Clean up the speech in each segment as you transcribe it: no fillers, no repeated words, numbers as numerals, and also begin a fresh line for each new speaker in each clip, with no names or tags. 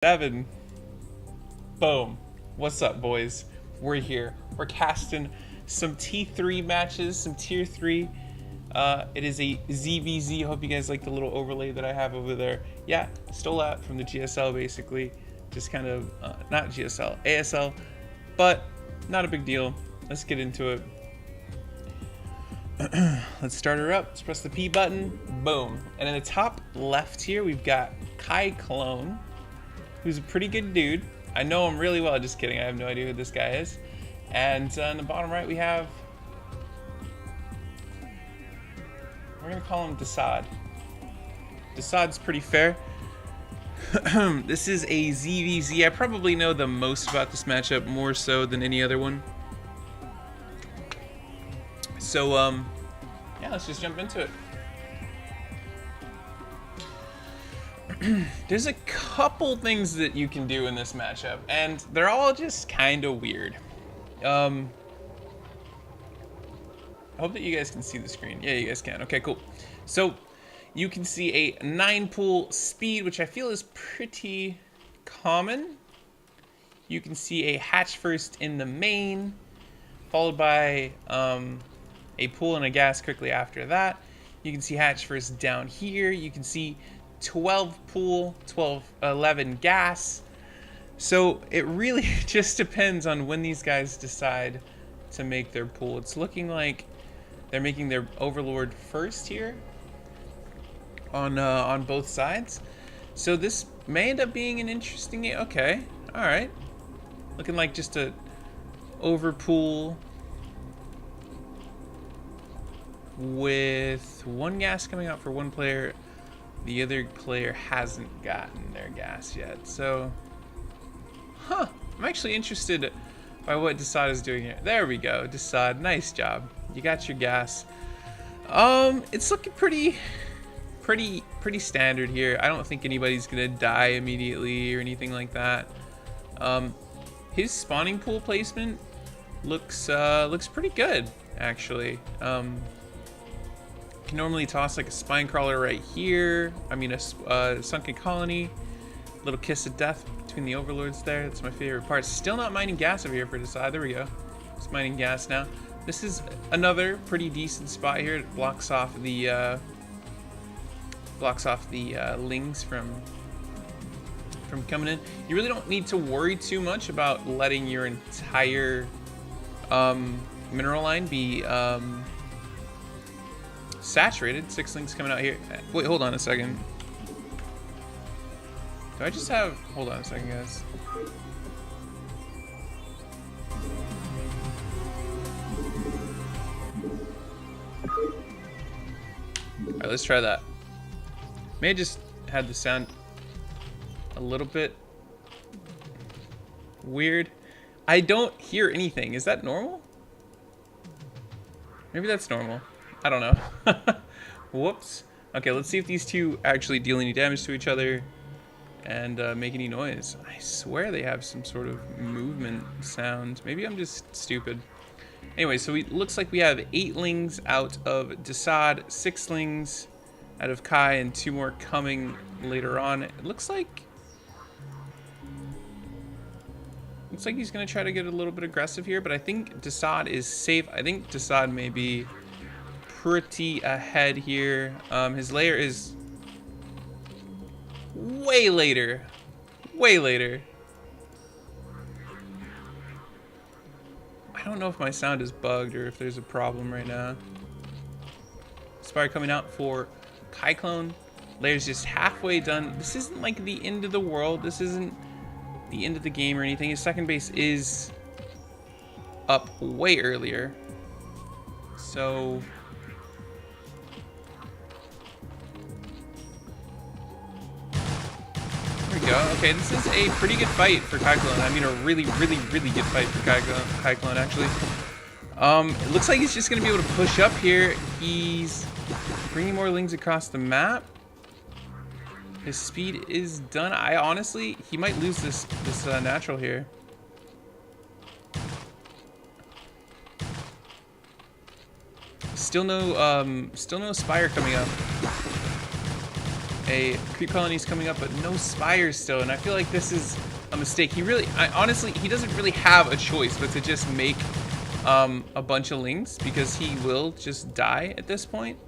7. Boom. What's up, boys? We're here. We're casting some T3 matches, some tier 3. It is a ZVZ. Hope you guys like the little overlay that I have over there. Yeah, stole that from the GSL basically. Just kind of, not GSL, ASL. But not a big deal. Let's get into it. Let's start her up. Let's press the P button. Boom. And in the top left here, we've got kei-clone, who's a pretty good dude. I know him really well. Just kidding. I have no idea who this guy is. And in the bottom right, we have... we're going to call him Dsad. Dsad's pretty fair. This is a ZVZ. I probably know the most about this matchup, more so than any other one. So, yeah, let's just jump into it. There's a couple things that you can do in this matchup, and they're all just kind of weird. I hope that you guys can see the screen. Yeah, you guys can. Okay, cool. So, you can see a 9-pool speed, which I feel is pretty common. You can see a hatch first in the main, followed by a pool and a gas quickly after that. You can see hatch first down here. You can see 12 pool, 11 gas. So it really just depends on when these guys decide to make their pool. It's looking like they're making their overlord first here on both sides. So this may end up being an interesting game. Okay, all right. Looking like just a overpool with one gas coming out for one player. The other player hasn't gotten their gas yet. So, I'm actually interested by what Dsad is doing here. There we go, Dsad, nice job. You got your gas. It's looking pretty standard here. I don't think anybody's gonna die immediately or anything like that. His spawning pool placement looks pretty good, actually. Can normally toss like a spine crawler right here. I mean, a sunken colony. Little kiss of death between the overlords there. That's my favorite part. Still not mining gas over here for Dsad. There we go. It's mining gas now. This is another pretty decent spot here. It blocks off the lings from coming in. You really don't need to worry too much about letting your entire mineral line be saturated. 6 links coming out here. Wait, hold on a second. Do I just have... hold on a second, guys. Alright, let's try that. May have just had the sound a little bit weird. I don't hear anything. Is that normal? Maybe that's normal. I don't know. Whoops. Okay, let's see if these two actually deal any damage to each other and make any noise. I swear they have some sort of movement sound. Maybe I'm just stupid. Anyway, so it looks like we have 8 lings out of Dsad, 6 lings out of Kai, and 2 more coming later on. It looks like he's gonna try to get a little bit aggressive here, but I think Dsad is safe. I think Dsad may be pretty ahead here. His layer is way later. I don't know if my sound is bugged or if there's a problem right now. Spire coming out for kei-clone. Layer's just halfway done. This isn't like the end of the world. This isn't the end of the game or anything. His second base is up way earlier. So go. Okay, this is a pretty good fight for kei-clone. I mean, a really good fight for kei-clone, actually. It looks like he's just going to be able to push up here. He's bringing more lings across the map. His speed is done. I honestly, he might lose this natural here. Still no Spire coming up. a creep colony's coming up, but no spires still, and I feel like this is a mistake. Honestly, he doesn't really have a choice but to just make a bunch of lings, because he will just die at this point.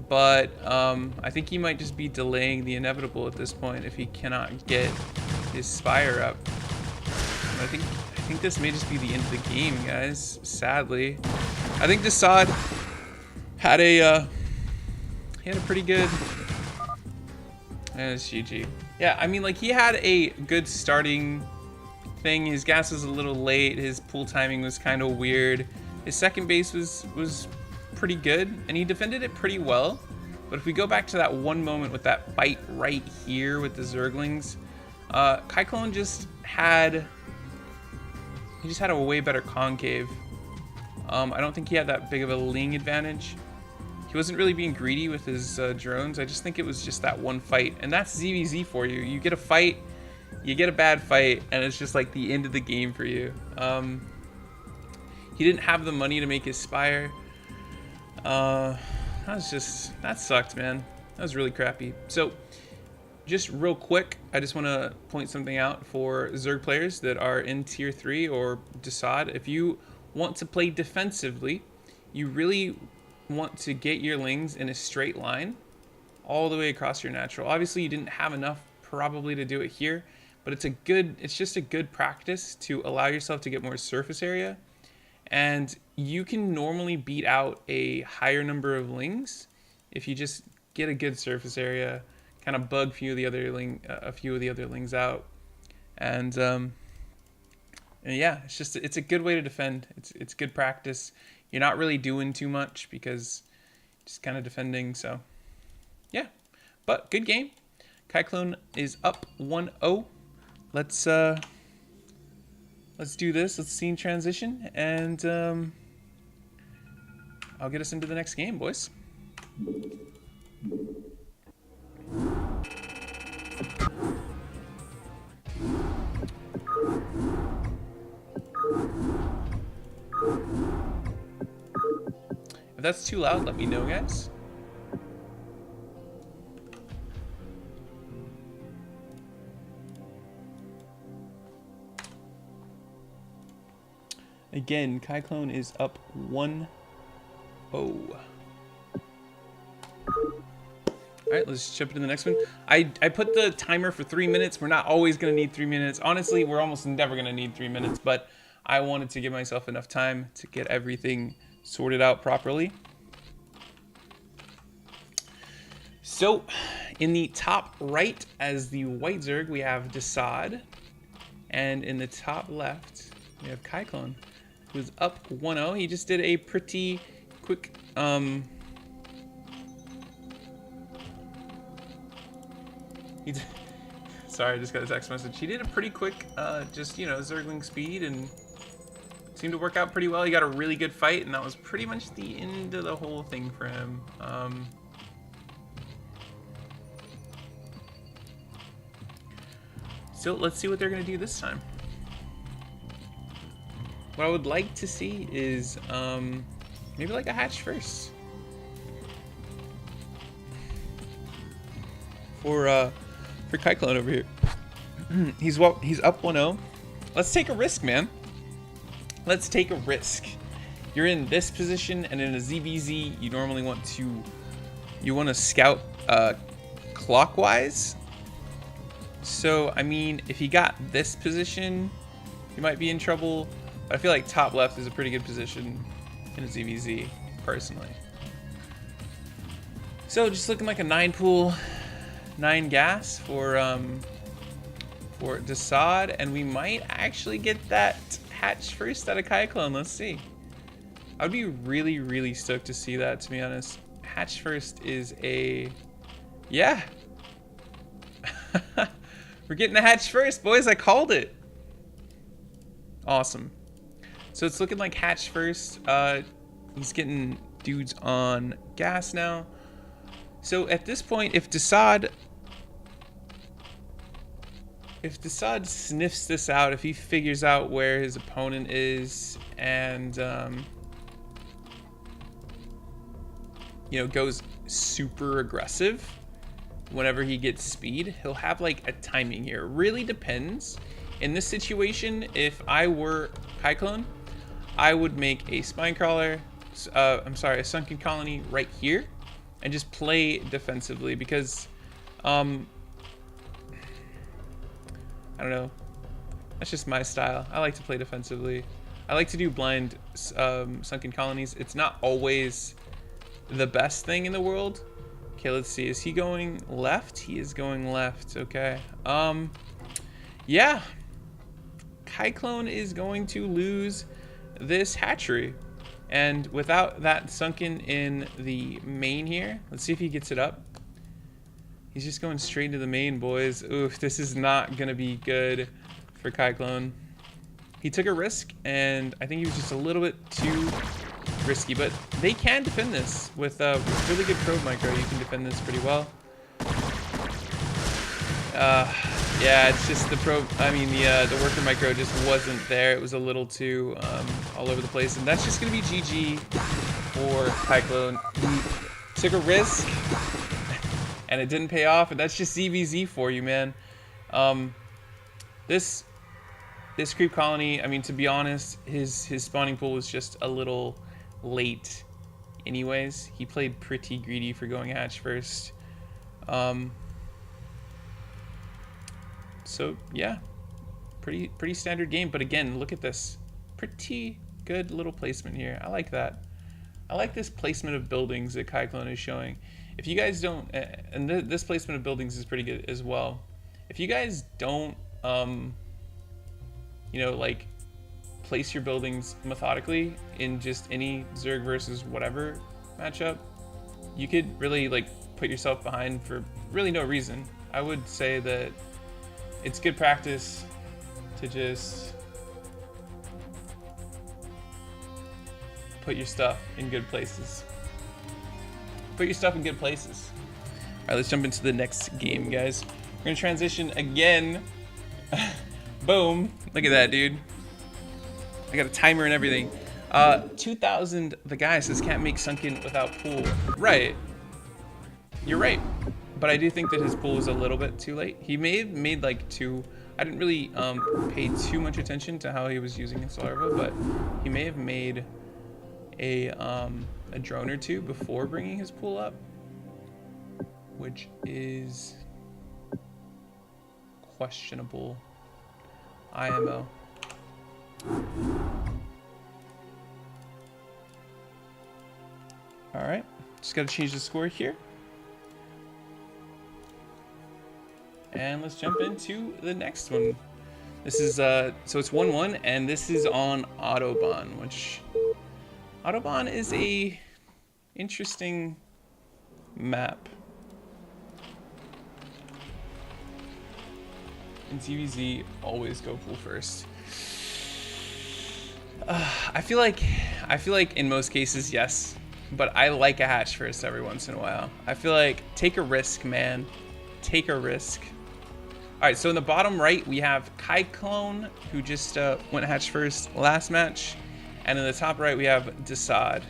But I think he might just be delaying the inevitable at this point if he cannot get his spire up. And I think this may just be the end of the game, guys. Sadly, I think dsadSAD had a pretty good. And it's GG. Yeah, I mean, like, he had a good starting thing. His gas was a little late. His pool timing was kind of weird. His second base was pretty good, and he defended it pretty well. But if we go back to that one moment with that fight right here with the Zerglings, kei-clone just had a way better concave. I don't think he had that big of a ling advantage. He wasn't really being greedy with his drones. I just think it was just that one fight, and that's ZVZ for you. You get a fight, you get a bad fight, and it's just like the end of the game for you. He didn't have the money to make his spire. That sucked, man. That was really crappy. So, just real quick, I just want to point something out for Zerg players that are in Tier 3 or dsadSAD. If you want to play defensively, you really want to get your lings in a straight line all the way across your natural. Obviously, you didn't have enough probably to do it here, but it's just a good practice to allow yourself to get more surface area. And you can normally beat out a higher number of lings if you just get a good surface area, kind of bug a few of the other lings out, and yeah, it's a good way to defend. It's good practice. You're not really doing too much because just kind of defending. So yeah, but good game. Kei-clone is up 1-0. Let's do this. Let's scene transition, and I'll get us into the next game, boys. If that's too loud, let me know, guys. Again, kei-clone is up 1-0. Alright, let's jump into the next one. I put the timer for 3 minutes. We're not always going to need 3 minutes. Honestly, we're almost never going to need 3 minutes, but I wanted to give myself enough time to get everything sorted out properly. So, in the top right, as the white Zerg, we have dsadSAD. And in the top left, we have kei-clone, who's up 1-0. He just did a pretty quick... Sorry, I just got a text message. He did a pretty quick, just, you know, Zergling speed, and seemed to work out pretty well. He got a really good fight, and that was pretty much the end of the whole thing for him. So let's see what they're going to do this time. What I would like to see is maybe like a hatch first. For kei-clone over here. He's up 1-0. Let's take a risk, man. Let's take a risk. You're in this position, and in a ZVZ, you normally want to scout clockwise. So, I mean, if he got this position, he might be in trouble. But I feel like top left is a pretty good position in a ZVZ, personally. So, just looking like a 9 pool, 9 gas for dsadSAD, and we might actually get that hatch first out of kei-clone. Let's see. I would be really, really stoked to see that, to be honest. Hatch first is a... Yeah. We're getting the hatch first, boys. I called it. Awesome. So it's looking like hatch first. He's getting dudes on gas now. So at this point, if dsadSAD sniffs this out, if he figures out where his opponent is, and you know, goes super aggressive, whenever he gets speed, he'll have like a timing here. It really depends. In this situation, if I were kei-clone, I would make a spine crawler, a sunken colony right here, and just play defensively because, I don't know, that's just my style. I like to play defensively. I like to do blind sunken colonies. It's not always the best thing in the world. Okay, let's see. Is he going left? He is going left. Okay. Yeah. Kei-clone is going to lose this hatchery. And without that sunken in the main here, let's see if he gets it up. He's just going straight to the main, boys. Oof, this is not going to be good for Kei-clone. He took a risk, and I think he was just a little bit too risky, but they can defend this with a really good probe micro. You can defend this pretty well. Yeah, it's just the probe. I mean, the worker micro just wasn't there. It was a little too all over the place, and that's just gonna be GG for Kei-clone. He took a risk, and it didn't pay off, and that's just ZVZ for you, man. This creep colony, I mean, to be honest, his spawning pool was just a little late anyways. He played pretty greedy for going hatch first. So yeah, pretty standard game, but again, look at this. Pretty good little placement here. I like that. I like this placement of buildings that Kei-clone is showing. If you guys don't, and this placement of buildings is pretty good as well. If you guys don't, you know, like place your buildings methodically in just any Zerg versus whatever matchup, you could really like put yourself behind for really no reason. I would say that it's good practice to just put your stuff in good places. Put your stuff in good places. All right, let's jump into the next game, guys. We're gonna transition again. Boom. Look at that, dude. I got a timer and everything. 2000, the guy says can't make sunken without pool. Right. You're right. But I do think that his pool was a little bit too late. He may have made like two. I didn't really pay too much attention to how he was using his larva, but he may have made a drone or two before bringing his pool up, which is questionable. IMO. All right, just got to change the score here. And let's jump into the next one. This is, so it's 1-1, and this is on Autobahn, which Autobahn is a interesting map. And ZVZ always go pool first. I feel like in most cases, yes, but I like a hatch first every once in a while. I feel like take a risk, man. Take a risk. All right, so in the bottom right, we have kei-clone, who just went hatch first last match. And in the top right, we have dsadsaD.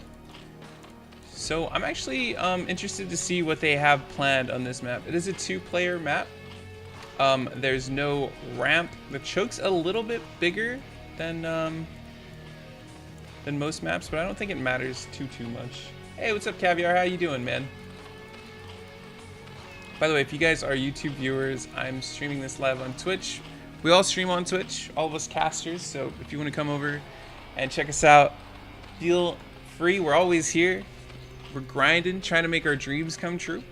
So I'm actually interested to see what they have planned on this map. It is a 2-player map. There's no ramp. The choke's a little bit bigger than most maps, but I don't think it matters too much. Hey, what's up, Caviar? How you doing, man? By the way, if you guys are YouTube viewers, I'm streaming this live on Twitch. We all stream on Twitch, all of us casters, so if you want to come over and check us out, feel free. We're always here. We're grinding, trying to make our dreams come true.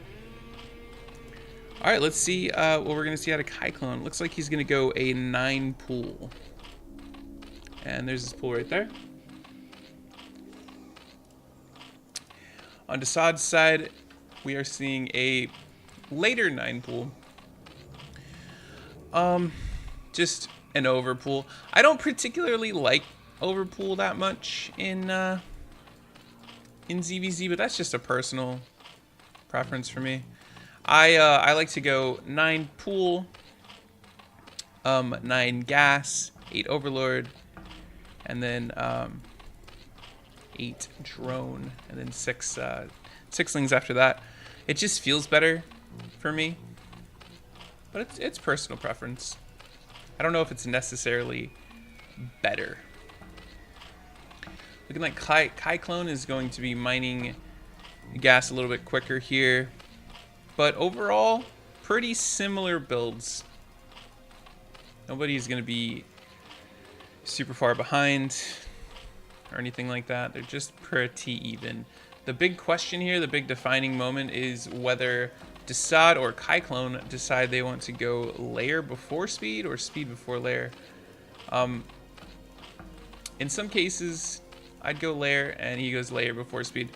All right, let's see what we're going to see out of kei-clone. Looks like he's going to go a 9 pool. And there's his pool right there. On dsadsaD's side, we are seeing a later 9 pool. Just an overpool. I don't particularly like overpool that much in ZVZ, but that's just a personal preference for me. I like to go 9 pool, 9 gas, 8 overlord, and then 8 drone, and then 6 sixlings after that. It just feels better for me. But it's personal preference. I don't know if it's necessarily better. Looking like kei-clone is going to be mining gas a little bit quicker here. But overall, pretty similar builds. Nobody's going to be super far behind or anything like that. They're just pretty even. The big question here, the big defining moment, is whether dsaad or kei-clone decide they want to go layer before speed or speed before layer. In some cases, I'd go layer and he goes layer before speed.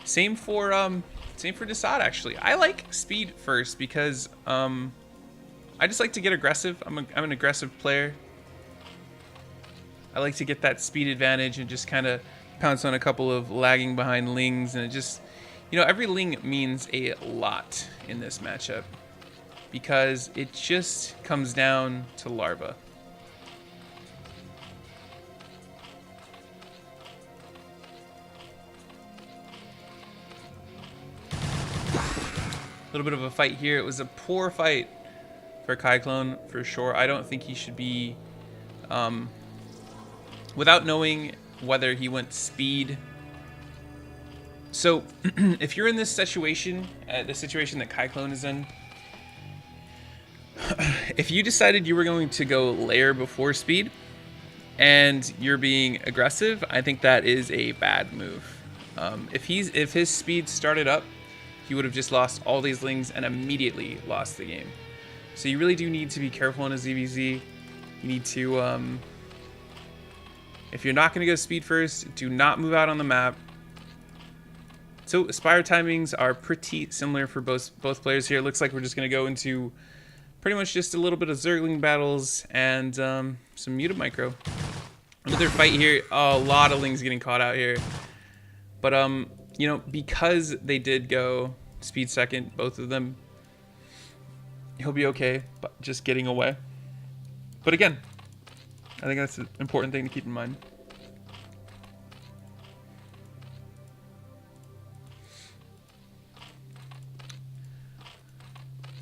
Same for dsaad actually. I like speed first because I just like to get aggressive. I'm an aggressive player. I like to get that speed advantage and just kind of pounce on a couple of lagging behind lings, and it just, you know, every ling means a lot in this matchup because it just comes down to larva. A little bit of a fight here. It was a poor fight for kei-clone for sure. I don't think he should be, without knowing whether he went speed. So if you're in this situation, the situation that kei-clone is in, if you decided you were going to go layer before speed and you're being aggressive, I think that is a bad move. If his speed started up, he would have just lost all these lings and immediately lost the game. So you really do need to be careful in a ZVZ. You need to, if you're not going to go speed first, do not move out on the map. So Spire timings are pretty similar for both players here. It looks like we're just going to go into pretty much just a little bit of Zergling battles and some muted micro. Another fight here. Oh, a lot of lings getting caught out here. But, you know, because they did go speed second, both of them, he'll be okay, but just getting away. But again, I think that's an important thing to keep in mind.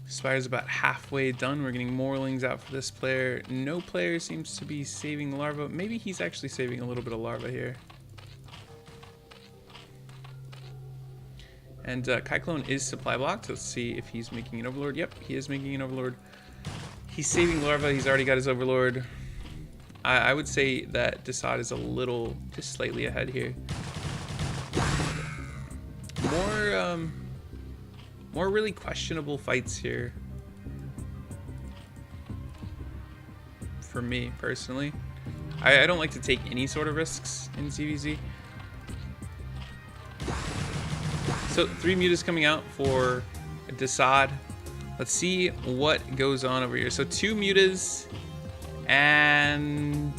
Spire's about halfway done. We're getting more lings out for this player. No player seems to be saving larva. Maybe he's actually saving a little bit of larva here. And kei-clone is supply blocked. Let's see if he's making an overlord. Yep, he is making an overlord. He's saving larva. He's already got his overlord. I would say that dsaad is a little, just slightly ahead here. More really questionable fights here for me personally. I don't like to take any sort of risks in ZVZ. So 3 mutas coming out for dsaad. Let's see what goes on over here. So 2 mutas and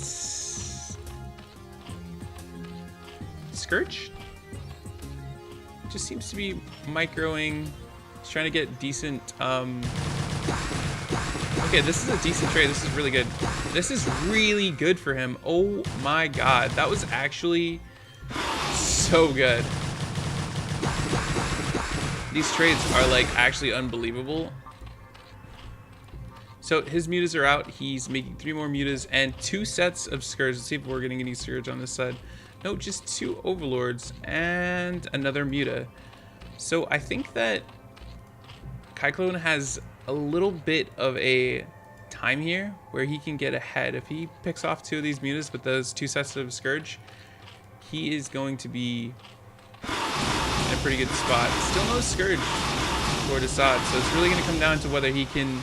Scourge. Just seems to be microing. He's trying to get decent. Okay, this is a decent trade. This is really good. This is really good for him. Oh my god, that was actually so good. These trades are like actually unbelievable. So his mutas are out. He's making 3 more mutas and 2 sets of Scourge. Let's see if we're getting any Scourge on this side. No, just 2 overlords and another muta. So I think that kei-clone has a little bit of a time here where he can get ahead. If he picks off 2 of these mutas with those 2 sets of Scourge, he is going to be in a pretty good spot. Still no Scourge for dsaad, so it's really going to come down to whether he can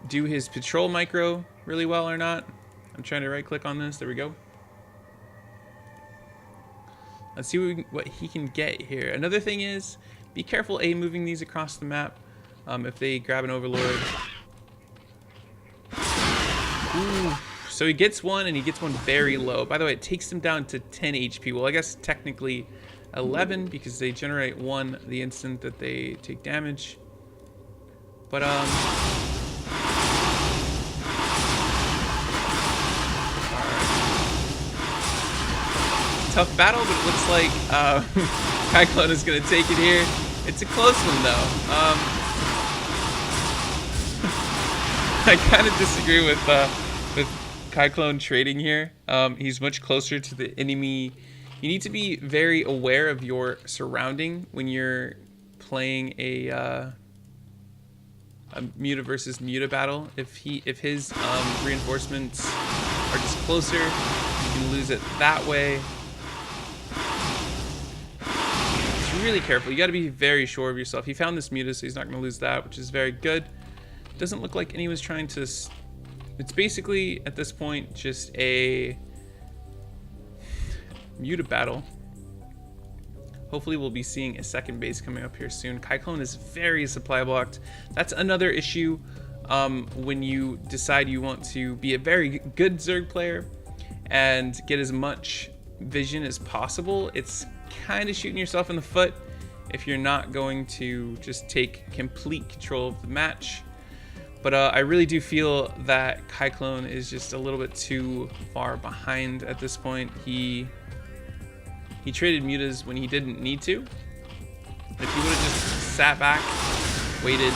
do his patrol micro really well or not. I'm trying to right click on this. There we go. Let's see what he can get here. Another thing is, be careful moving these across the map. If they grab an overlord. Ooh. So he gets one, and he gets one very low. By the way, it takes him down to 10 HP. Well, I guess technically 11 because they generate 1 the instant that they take damage. But tough battle, but it looks like kei-clone is going to take it here. It's a close one, though. I kind of disagree with kei-clone trading here. He's much closer to the enemy. You need to be very aware of your surrounding when you're playing a Muta versus Muta battle. If his reinforcements are just closer, you can lose it that way. Just really careful. You got to be very sure of yourself. He found this Muta, so he's not going to lose that, which is very good. Doesn't look like anyone's trying to... It's basically, at this point, just a Muta battle. Hopefully we'll be seeing a second base coming up here soon. Kei-clone is very supply blocked. That's another issue when you decide you want to be a very good Zerg player and get as much vision as possible. It's kind of shooting yourself in the foot if you're not going to just take complete control of the match. But I really do feel that kei-clone is just a little bit too far behind at this point. He traded mutas when he didn't need to. If he would have just sat back, waited,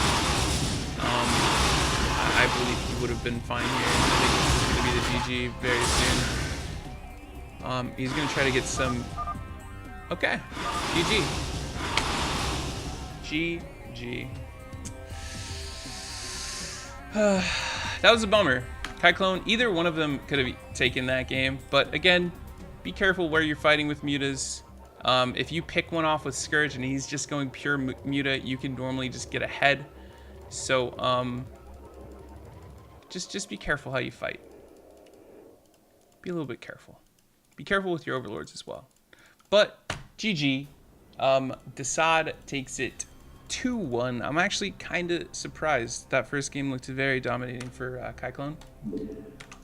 I believe he would have been fine here. I think this is going to be the GG very soon. He's going to try to get some... Okay, GG. GG. That was a bummer. Kei-clone, either one of them could have taken that game, but again, be careful where you're fighting with mutas. If you pick one off with Scourge and he's just going pure muta, you can normally just get ahead. So just be careful how you fight. Be a little bit careful. Be careful with your overlords as well. But GG, dsadsad takes it 2-1. I'm actually kind of surprised. That first game looked very dominating for kei-clone.